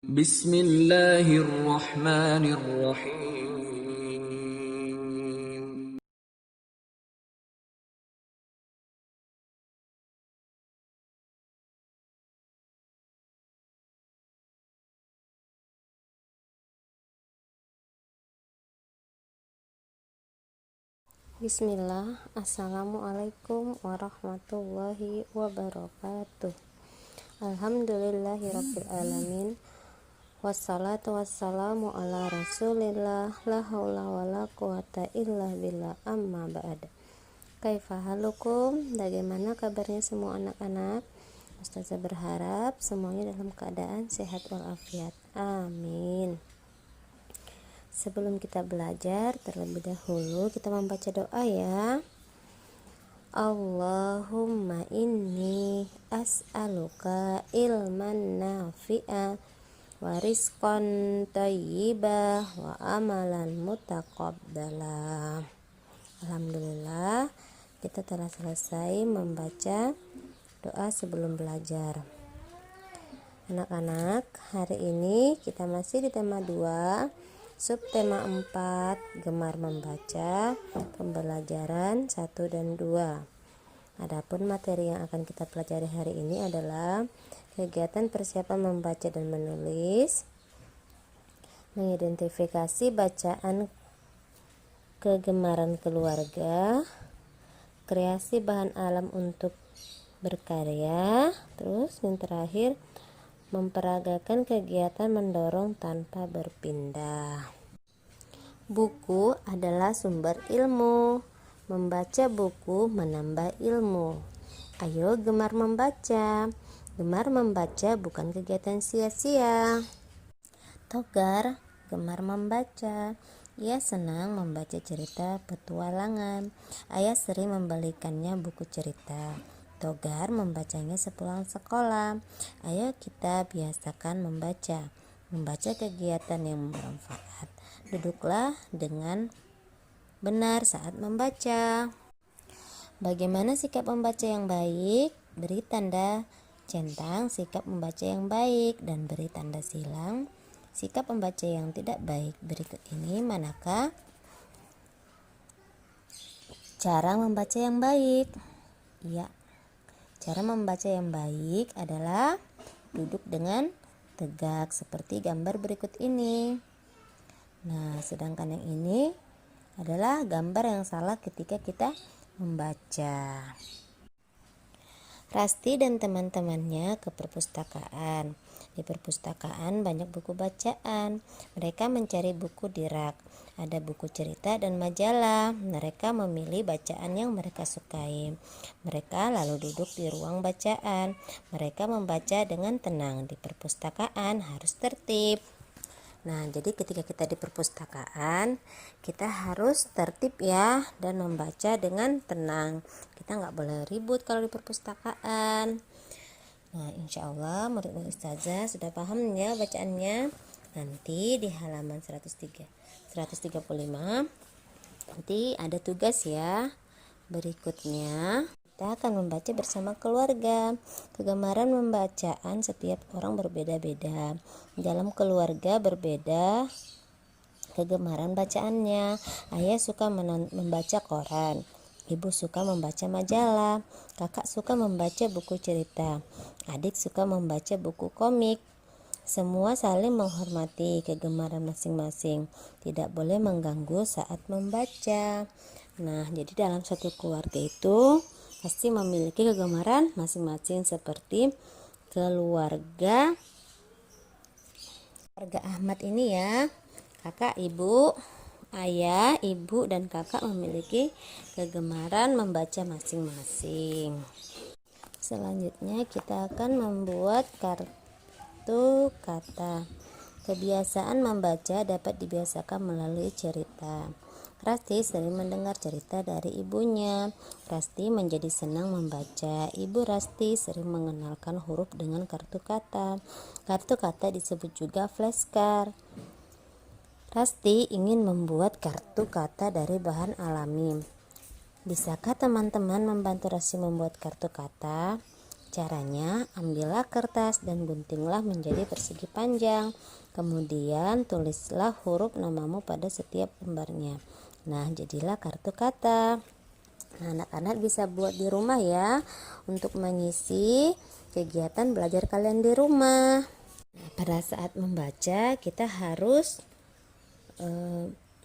Bismillahirrahmanirrahim. Bismillah, Assalamualaikum warahmatullahi wabarakatuh. Alhamdulillahirabbil alamin. Wassalatu wassalamu ala rasulillah. La haula wala quwata illa billah, amma ba'd. Kaifa halukum? Bagaimana kabarnya semua anak-anak? Ustazah berharap semuanya dalam keadaan sehat walafiat. Amin. Sebelum kita belajar, terlebih dahulu kita membaca doa ya. Allahumma inni as'aluka ilman nafi'a wa rizqan thayyibah wa amalan mutaqabbala. Alhamdulillah, kita telah selesai membaca doa sebelum belajar. Anak-anak, hari ini kita masih di tema 2, subtema 4, gemar membaca, pembelajaran 1 dan 2. Adapun materi yang akan kita pelajari hari ini adalah kegiatan persiapan membaca dan menulis, mengidentifikasi bacaan kegemaran keluarga, kreasi bahan alam untuk berkarya, terus yang terakhir memperagakan kegiatan mendorong tanpa berpindah. Buku adalah sumber ilmu. Membaca buku menambah ilmu. Ayo gemar membaca. Gemar membaca bukan kegiatan sia-sia. Togar gemar membaca. Ia senang membaca cerita petualangan. Ayah sering membelikannya buku cerita. Togar membacanya sepulang sekolah. Ayo kita biasakan membaca. Membaca kegiatan yang bermanfaat. Duduklah dengan benar saat membaca. Bagaimana sikap membaca yang baik? Beri tanda centang sikap membaca yang baik dan beri tanda silang sikap membaca yang tidak baik. Berikut ini manakah cara membaca yang baik? Ya, cara membaca yang baik adalah duduk dengan tegak seperti gambar berikut ini. Nah, sedangkan yang ini adalah gambar yang salah ketika kita membaca. Rasti dan teman-temannya ke perpustakaan. Di perpustakaan banyak buku bacaan. Mereka mencari buku di rak. Ada buku cerita dan majalah. Mereka memilih bacaan yang mereka sukai. Mereka lalu duduk di ruang bacaan. Mereka membaca dengan tenang. Di perpustakaan harus tertib. Nah, jadi ketika kita di perpustakaan, kita harus tertib ya dan membaca dengan tenang. Kita nggak boleh ribut kalau di perpustakaan. Nah, insya Allah murid-murid ustazah sudah paham ya bacaannya. Nanti di halaman 135 nanti ada tugas ya. Berikutnya kita akan membaca bersama keluarga. Kegemaran membacaan setiap orang berbeda-beda. Dalam keluarga berbeda kegemaran bacaannya. Ayah suka membaca koran, ibu suka membaca majalah, kakak suka membaca buku cerita, adik suka membaca buku komik. Semua saling menghormati kegemaran masing-masing. Tidak boleh mengganggu saat membaca. Nah, jadi dalam satu keluarga itu pasti memiliki kegemaran masing-masing seperti keluarga Ahmad ini ya. Kakak, ibu, ayah, ibu, dan kakak memiliki kegemaran membaca masing-masing. Selanjutnya kita akan membuat kartu kata. Kebiasaan membaca dapat dibiasakan melalui cerita. Rasti sering mendengar cerita dari ibunya. Rasti menjadi senang membaca. Ibu Rasti sering mengenalkan huruf dengan kartu kata. Kartu kata disebut juga flashcard. Rasti ingin membuat kartu kata dari bahan alami. Bisakah teman-teman membantu Rasti membuat kartu kata? Caranya, ambillah kertas dan guntinglah menjadi persegi panjang. Kemudian tulislah huruf namamu pada setiap lembarnya. Nah, jadilah kartu kata. Nah, anak-anak bisa buat di rumah ya, untuk mengisi kegiatan belajar kalian di rumah. Nah, pada saat membaca kita harus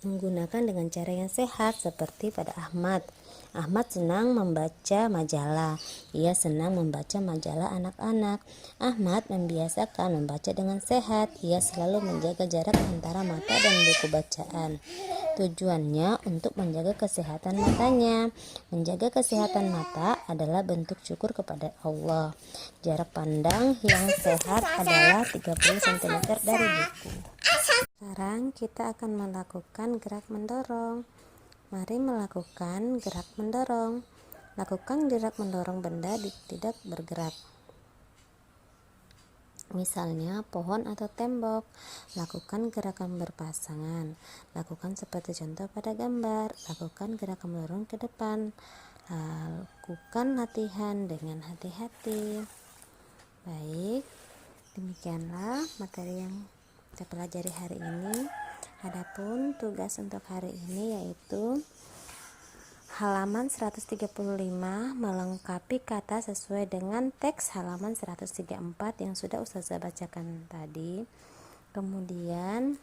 menggunakan dengan cara yang sehat, seperti pada Ahmad. Ahmad senang membaca majalah. Ia senang membaca majalah anak-anak. Ahmad membiasakan membaca dengan sehat. Ia selalu menjaga jarak antara mata dan buku bacaan. Tujuannya untuk menjaga kesehatan matanya. Menjaga kesehatan mata adalah bentuk syukur kepada Allah. Jarak pandang yang sehat adalah 30 cm dari buku. Sekarang kita akan melakukan gerak mendorong. Mari melakukan gerak mendorong. Lakukan gerak mendorong benda tidak bergerak. Misalnya pohon atau tembok. Lakukan gerakan berpasangan. Lakukan seperti contoh pada gambar. Lakukan gerakan mendorong ke depan. Lakukan latihan dengan hati-hati. Baik, demikianlah materi yang kita pelajari hari ini. Adapun tugas untuk hari ini yaitu halaman 135, melengkapi kata sesuai dengan teks halaman 134 yang sudah Ustazah bacakan tadi. Kemudian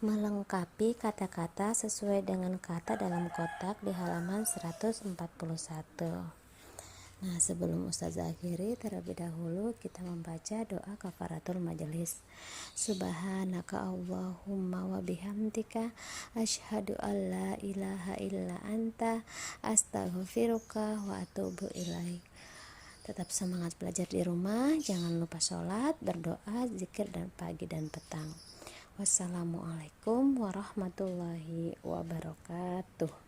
melengkapi kata-kata sesuai dengan kata dalam kotak di halaman 141. Nah, sebelum Ustazah akhiri, terlebih dahulu kita membaca doa kafaratul majelis. Subhanaka Allahumma wa bihamdika asyhadu an la ilaha illa anta astaghfiruka wa atubu ilaik. Tetap semangat belajar di rumah, jangan lupa sholat, berdoa, zikir dan pagi dan petang. Wassalamualaikum warahmatullahi wabarakatuh.